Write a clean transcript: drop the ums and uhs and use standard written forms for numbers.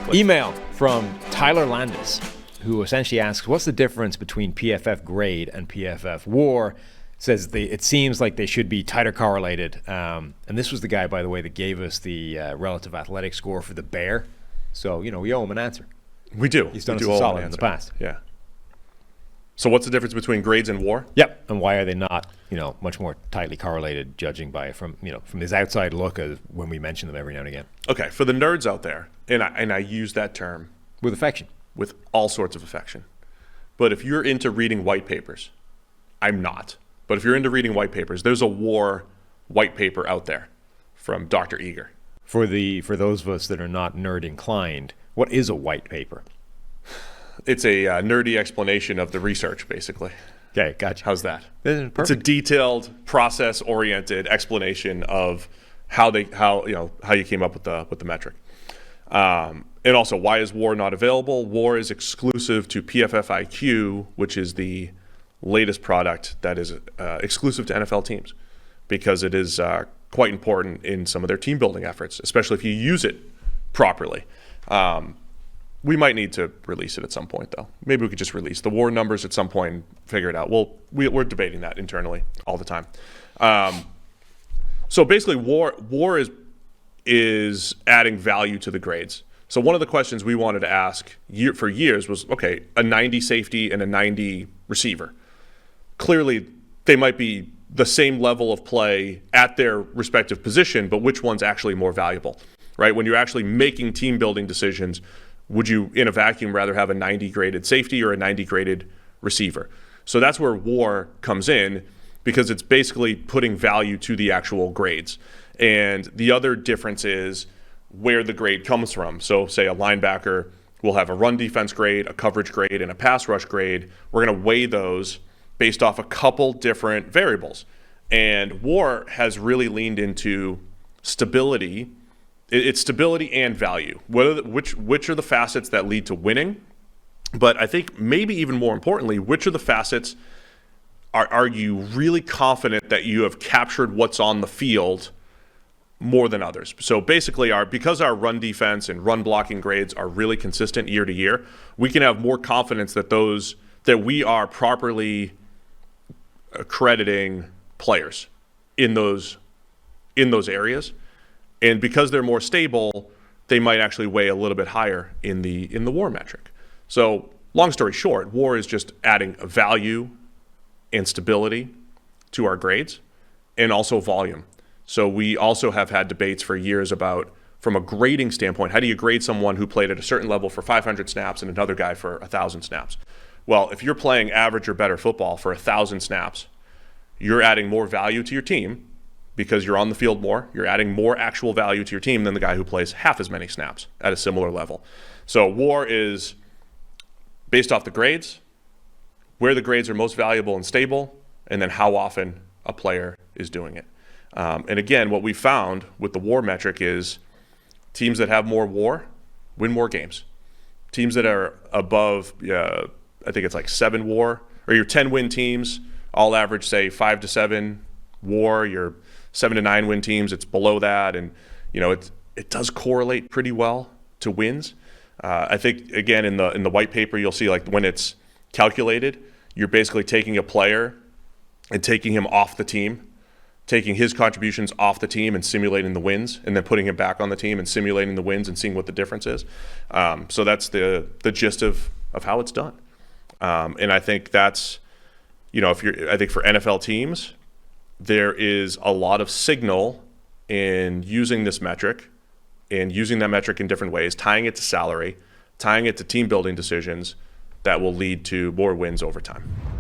Exactly. Email from Tyler Landis, who essentially asks, what's the difference between PFF Grade and PFF WAR? Says it seems like they should be tighter correlated. And this was the guy, by the way, that gave us the relative athletic score for the Bear. So, we owe him an answer. We do. He's done us a solid in the past. Yeah. So what's the difference between grades and WAR? Yep. And why are they not, much more tightly correlated, judging by from this outside look of when we mention them every now and again? Okay, for the nerds out there, and I use that term with affection, with all sorts of affection. But if you're into reading white papers, I'm not. But if you're into reading white papers, there's a WAR white paper out there from Dr. Eager. For those of us that are not nerd inclined, what is a white paper? It's a nerdy explanation of the research, basically. Okay, gotcha. How's that? Perfect. It's a detailed, process-oriented explanation of how you came up with the metric. And also, why is WAR not available? WAR is exclusive to PFF IQ, which is the latest product that is exclusive to NFL teams, because it is quite important in some of their team building efforts, especially if you use it properly. We might need to release it at some point, though. Maybe we could just release the WAR numbers at some point and figure it out. We're debating that internally all the time. So basically, WAR is adding value to the grades. So one of the questions we wanted to ask for years was, okay, a 90 safety and a 90 receiver. Clearly, they might be the same level of play at their respective position, but which one's actually more valuable, right? When you're actually making team building decisions, would you, in a vacuum, rather have a 90 graded safety or a 90 graded receiver? So that's where WAR comes in, because it's basically putting value to the actual grades. And the other difference is where the grade comes from. So say a linebacker will have a run defense grade, a coverage grade, and a pass rush grade. We're going to weigh those based off a couple different variables. And WAR has really leaned into stability. It's stability and value. Which are the facets that lead to winning? But I think maybe even more importantly, which are the facets are you really confident that you have captured what's on the field more than others? So basically, because our run defense and run blocking grades are really consistent year to year, we can have more confidence that we are properly accrediting players in those areas. And because they're more stable, they might actually weigh a little bit higher in the WAR metric. So long story short, WAR is just adding value and stability to our grades, and also volume. So we also have had debates for years about, from a grading standpoint, how do you grade someone who played at a certain level for 500 snaps and another guy for 1,000 snaps? Well, if you're playing average or better football for 1,000 snaps, you're adding more value to your team because you're on the field more. You're adding more actual value to your team than the guy who plays half as many snaps at a similar level. So WAR is based off the grades, where the grades are most valuable and stable, and then how often a player is doing it. And again, what we found with the WAR metric is teams that have more WAR win more games. Teams that are above, I think it's like 7 WAR, or your 10-win teams all average, say, 5 to 7 WAR. Your 7 to 9 win teams, it's below that, and it does correlate pretty well to wins. I think again in the white paper you'll see, like, when it's calculated, you're basically taking a player and taking him off the team, taking his contributions off the team and simulating the wins, and then putting him back on the team and simulating the wins and seeing what the difference is. So that's the gist of how it's done. And I think that's, I think for NFL teams, there is a lot of signal in using this metric and using that metric in different ways, tying it to salary, tying it to team building decisions that will lead to more wins over time.